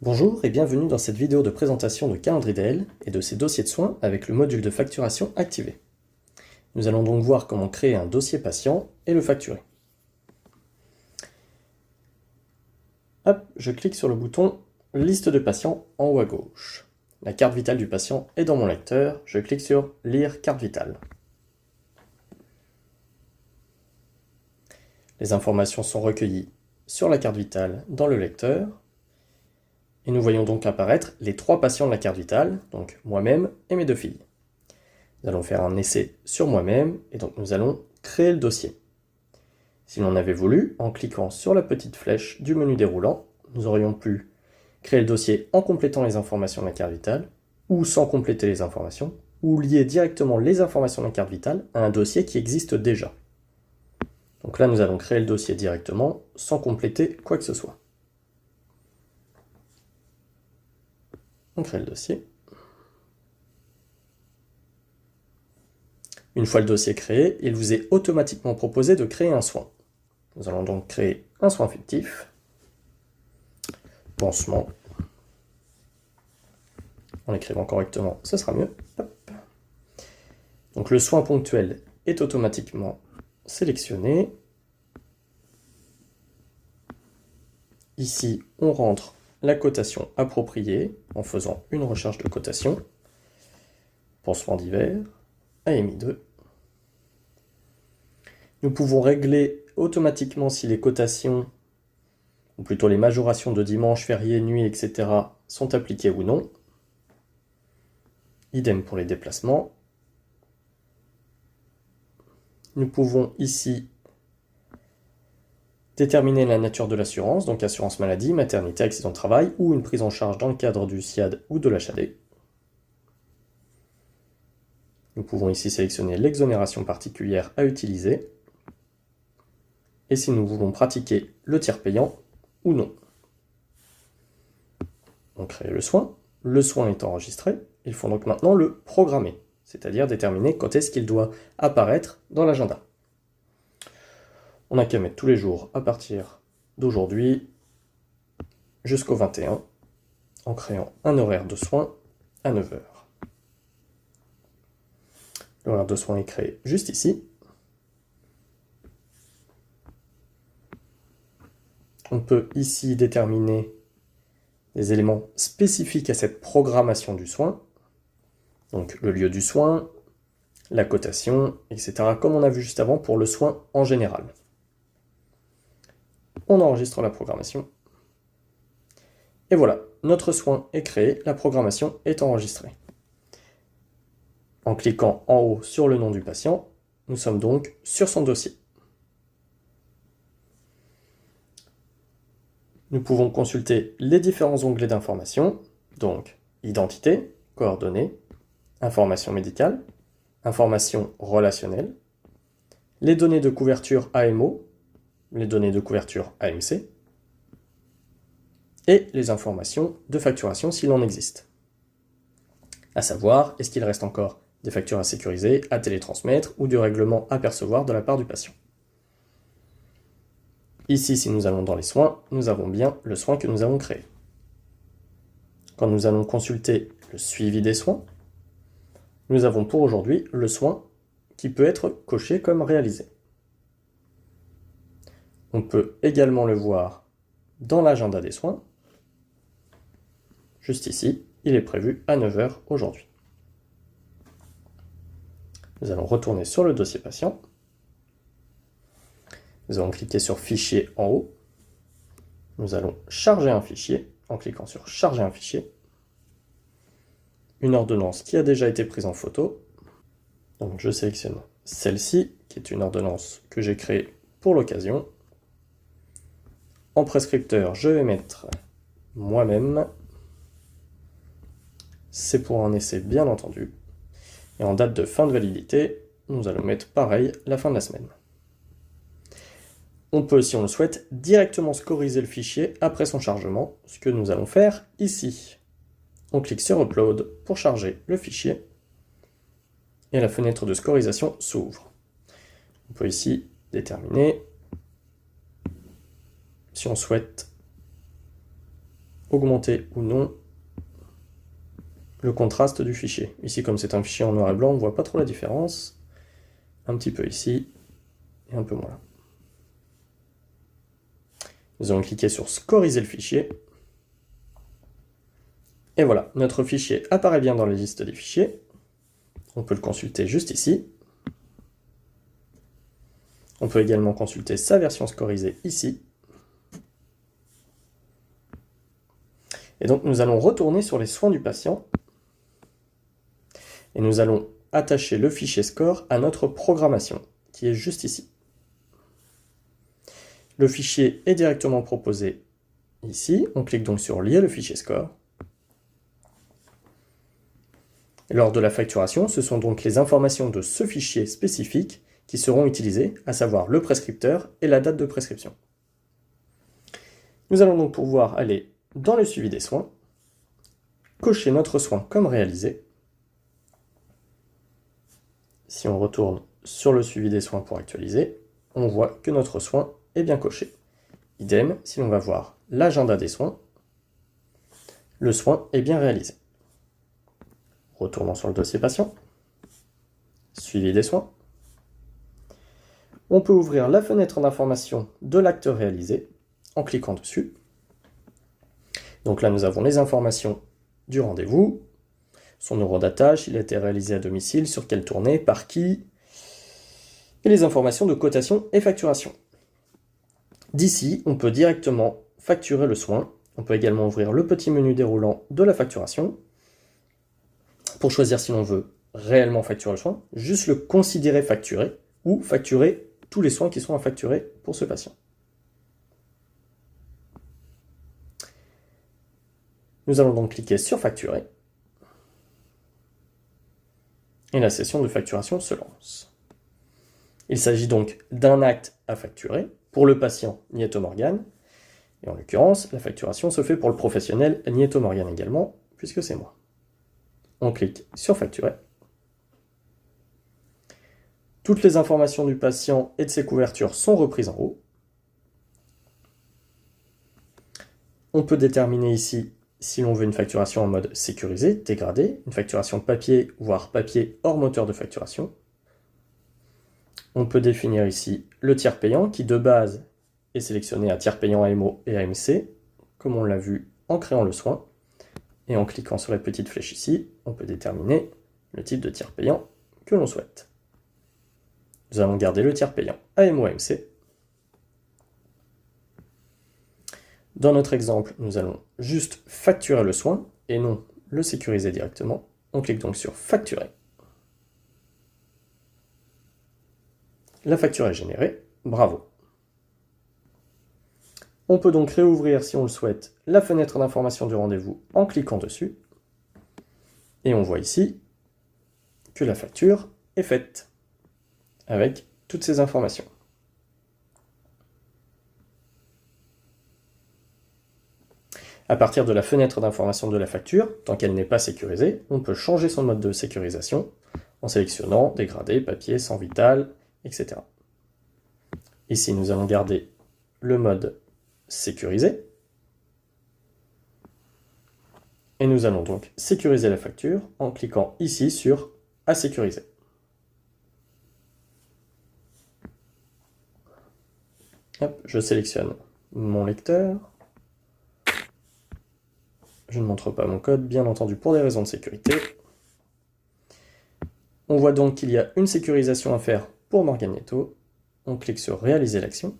Bonjour et bienvenue dans cette vidéo de présentation de Calendly DL et de ses dossiers de soins avec le module de facturation activé. Nous allons donc voir comment créer un dossier patient et le facturer. Hop, je clique sur le bouton Liste de patients en haut à gauche. La carte vitale du patient est dans mon lecteur, je clique sur Lire carte vitale. Les informations sont recueillies sur la carte vitale dans le lecteur. Et nous voyons donc apparaître les 3 patients de la carte vitale, donc moi-même et mes 2 filles. Nous allons faire un essai sur moi-même, et donc nous allons créer le dossier. Si l'on avait voulu, en cliquant sur la petite flèche du menu déroulant, nous aurions pu créer le dossier en complétant les informations de la carte vitale, ou sans compléter les informations, ou lier directement les informations de la carte vitale à un dossier qui existe déjà. Donc là, nous allons créer le dossier directement, sans compléter quoi que ce soit. On crée le dossier. Une fois le dossier créé, il vous est automatiquement proposé de créer un soin. Nous allons donc créer un soin fictif. Pansement. En l'écrivant correctement, ce sera mieux. Hop. Donc le soin ponctuel est automatiquement sélectionné. Ici, on rentre la cotation appropriée en faisant une recherche de cotation. Pansement d'hiver, AMI 2. Nous pouvons régler automatiquement si les cotations, ou plutôt les majorations de dimanche, férié, nuit, etc. sont appliquées ou non. Idem pour les déplacements. Nous pouvons ici déterminer la nature de l'assurance, donc assurance maladie, maternité, accident de travail, ou une prise en charge dans le cadre du SIAD ou de l'HAD. Nous pouvons ici sélectionner l'exonération particulière à utiliser, et si nous voulons pratiquer le tiers payant ou non. On crée le soin est enregistré, il faut donc maintenant le programmer, c'est-à-dire déterminer quand est-ce qu'il doit apparaître dans l'agenda. On n'a qu'à mettre tous les jours à partir d'aujourd'hui jusqu'au 21 en créant un horaire de soin à 9 h. L'horaire de soin est créé juste ici. On peut ici déterminer des éléments spécifiques à cette programmation du soin, donc le lieu du soin, la cotation, etc., comme on a vu juste avant pour le soin en général. On enregistre la programmation. Et voilà, notre soin est créé, la programmation est enregistrée. En cliquant en haut sur le nom du patient, nous sommes donc sur son dossier. Nous pouvons consulter les différents onglets d'information, donc identité, coordonnées, information médicale, information relationnelle, les données de couverture AMO, les données de couverture AMC, et les informations de facturation s'il en existe. À savoir, est-ce qu'il reste encore des factures à sécuriser, à télétransmettre, ou du règlement à percevoir de la part du patient. Ici, si nous allons dans les soins, nous avons bien le soin que nous avons créé. Quand nous allons consulter le suivi des soins, nous avons pour aujourd'hui le soin qui peut être coché comme réalisé. On peut également le voir dans l'agenda des soins. Juste ici, il est prévu à 9 h aujourd'hui. Nous allons retourner sur le dossier patient. Nous allons cliquer sur Fichier en haut. Nous allons charger un fichier en cliquant sur Charger un fichier. Une ordonnance qui a déjà été prise en photo. Donc je sélectionne celle-ci, qui est une ordonnance que j'ai créée pour l'occasion. En prescripteur, je vais mettre moi-même. C'est pour un essai, bien entendu. Et en date de fin de validité, nous allons mettre pareil la fin de la semaine. On peut, si on le souhaite, directement scoriser le fichier après son chargement, ce que nous allons faire ici. On clique sur Upload pour charger le fichier, et la fenêtre de scorisation s'ouvre. On peut ici déterminer si on souhaite augmenter ou non le contraste du fichier. Ici, comme c'est un fichier en noir et blanc, on ne voit pas trop la différence. Un petit peu ici, et un peu moins là. Nous allons cliquer sur scoriser le fichier. Et voilà, notre fichier apparaît bien dans la liste des fichiers. On peut le consulter juste ici. On peut également consulter sa version scorisée ici. Et donc nous allons retourner sur les soins du patient. Et nous allons attacher le fichier score à notre programmation, qui est juste ici. Le fichier est directement proposé ici. On clique donc sur lier le fichier score. Lors de la facturation, ce sont donc les informations de ce fichier spécifique qui seront utilisées, à savoir le prescripteur et la date de prescription. Nous allons donc pouvoir aller dans le suivi des soins, cocher notre soin comme réalisé. Si on retourne sur le suivi des soins pour actualiser, on voit que notre soin est bien coché. Idem, si l'on va voir l'agenda des soins, le soin est bien réalisé. Retournons sur le dossier patient, suivi des soins. On peut ouvrir la fenêtre d'information de l'acte réalisé en cliquant dessus. Donc là, nous avons les informations du rendez-vous, son numéro d'attache, il a été réalisé à domicile, sur quelle tournée, par qui, et les informations de cotation et facturation. D'ici, on peut directement facturer le soin. On peut également ouvrir le petit menu déroulant de la facturation pour choisir si l'on veut réellement facturer le soin, juste le considérer facturé ou facturer tous les soins qui sont à facturer pour ce patient. Nous allons donc cliquer sur facturer et la session de facturation se lance. Il s'agit donc d'un acte à facturer pour le patient Nieto Morgan, et en l'occurrence, la facturation se fait pour le professionnel Nieto Morgan également, puisque c'est moi. On clique sur facturer. Toutes les informations du patient et de ses couvertures sont reprises en haut. On peut déterminer ici si l'on veut une facturation en mode sécurisé, dégradé, une facturation papier, voire papier hors moteur de facturation. On peut définir ici le tiers payant qui de base est sélectionné à tiers payant AMO et AMC, comme on l'a vu en créant le soin. Et en cliquant sur la petite flèche ici, on peut déterminer le type de tiers payant que l'on souhaite. Nous allons garder le tiers payant AMO-AMC. Dans notre exemple, nous allons juste facturer le soin et non le sécuriser directement. On clique donc sur facturer. La facture est générée, bravo. On peut donc réouvrir, si on le souhaite, la fenêtre d'information du rendez-vous en cliquant dessus. Et on voit ici que la facture est faite, avec toutes ces informations. À partir de la fenêtre d'information de la facture, tant qu'elle n'est pas sécurisée, on peut changer son mode de sécurisation en sélectionnant dégradé, papier, sans vital, etc. Ici, nous allons garder le mode sécurisé. Et nous allons donc sécuriser la facture en cliquant ici sur « À sécuriser ». Hop, je sélectionne mon lecteur. Je ne montre pas mon code, bien entendu pour des raisons de sécurité. On voit donc qu'il y a une sécurisation à faire pour Morgan Nieto. On clique sur « Réaliser l'action ».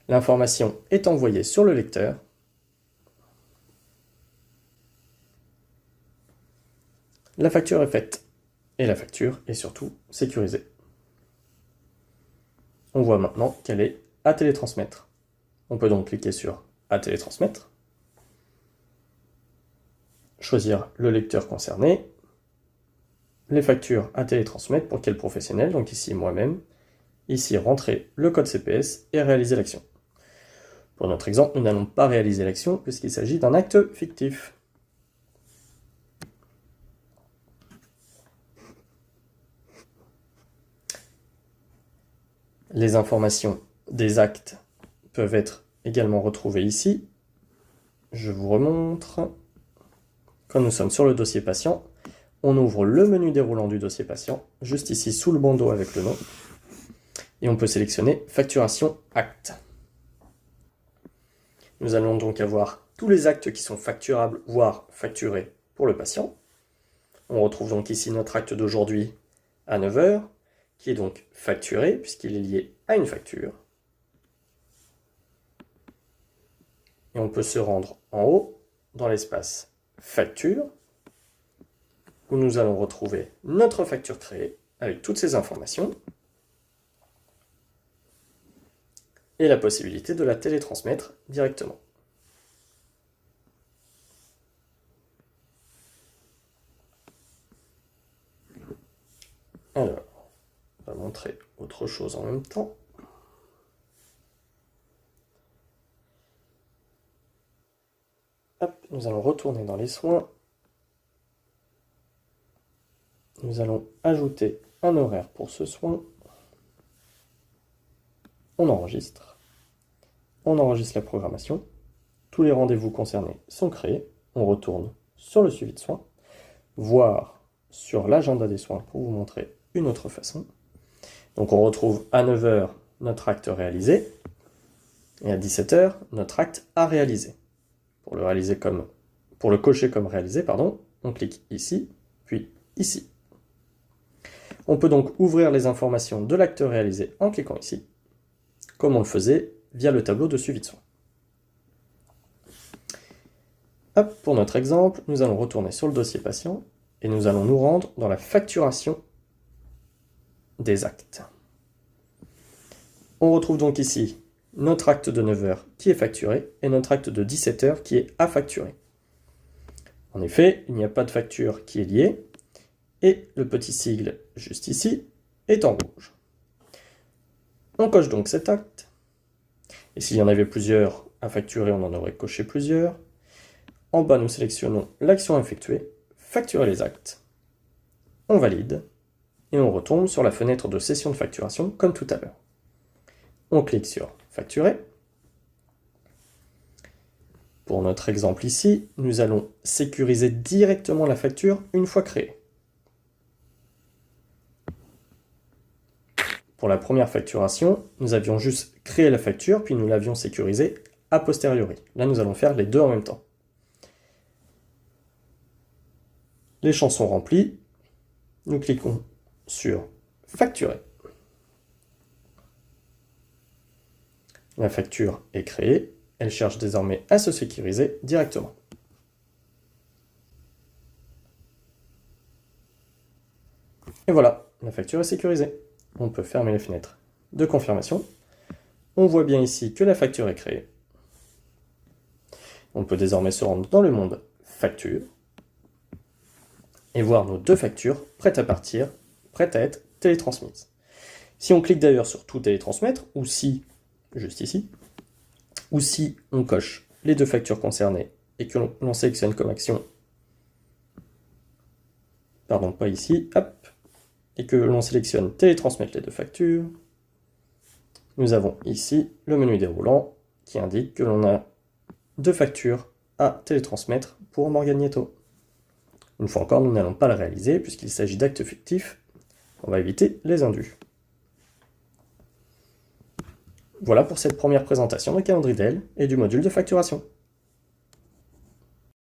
L'information est envoyée sur le lecteur. La facture est faite. Et la facture est surtout sécurisée. On voit maintenant qu'elle est à télétransmettre. On peut donc cliquer sur « À télétransmettre », choisir le lecteur concerné, les factures à télétransmettre pour quel professionnel, donc ici moi-même, ici rentrer le code CPS et réaliser l'action. Pour notre exemple, nous n'allons pas réaliser l'action puisqu'il s'agit d'un acte fictif. Les informations des actes peuvent être également retrouvées ici. je vous remontre. Quand nous sommes sur le dossier patient, on ouvre le menu déroulant du dossier patient, juste ici sous le bandeau avec le nom, et on peut sélectionner Facturation Acte. Nous allons donc avoir tous les actes qui sont facturables, voire facturés pour le patient. On retrouve donc ici notre acte d'aujourd'hui à 9 h, qui est donc facturé, puisqu'il est lié à une facture. Et on peut se rendre en haut, dans l'espace Facture, où nous allons retrouver notre facture créée, avec toutes ces informations, et la possibilité de la télétransmettre directement. Alors, on va montrer autre chose en même temps. Hop, nous allons retourner dans les soins. Nous allons ajouter un horaire pour ce soin. On enregistre la programmation. Tous les rendez-vous concernés sont créés. On retourne sur le suivi de soins, voire sur l'agenda des soins pour vous montrer une autre façon. Donc on retrouve à 9 h notre acte réalisé, et à 17 h notre acte à réaliser. Pour le cocher comme réalisé, pardon, on clique ici, puis ici. On peut donc ouvrir les informations de l'acte réalisé en cliquant ici, comme on le faisait via le tableau de suivi de soins. Hop, pour notre exemple, nous allons retourner sur le dossier patient et nous allons nous rendre dans la facturation des actes. On retrouve donc ici notre acte de 9 h qui est facturé et notre acte de 17 h qui est à facturer. En effet, il n'y a pas de facture qui est liée et le petit sigle juste ici est en rouge. On coche donc cet acte et s'il y en avait plusieurs à facturer, on en aurait coché plusieurs. En bas, nous sélectionnons l'action effectuée, facturer les actes. On valide et on retombe sur la fenêtre de session de facturation comme tout à l'heure. On clique sur facturer. Pour notre exemple ici, nous allons sécuriser directement la facture une fois créée. Pour la première facturation, nous avions juste créé la facture, puis nous l'avions sécurisée a posteriori. Là, nous allons faire les deux en même temps. Les champs sont remplis. Nous cliquons sur facturer. La facture est créée. Elle cherche désormais à se sécuriser directement. Et voilà, la facture est sécurisée. On peut fermer les fenêtres de confirmation. On voit bien ici que la facture est créée. On peut désormais se rendre dans le monde facture et voir nos deux factures prêtes à partir, prêtes à être télétransmises. Si on clique d'ailleurs sur tout télétransmettre, ou si, juste ici, ou si on coche les deux factures concernées et que l'on sélectionne comme action, pardon, pas ici, hop, et que l'on sélectionne télétransmettre les deux factures, nous avons ici le menu déroulant qui indique que l'on a deux factures à télétransmettre pour Morgan Nieto. Une fois encore, nous n'allons pas le réaliser puisqu'il s'agit d'actes fictifs. On va éviter les indus. Voilà pour cette première présentation de Calendridel et du module de facturation.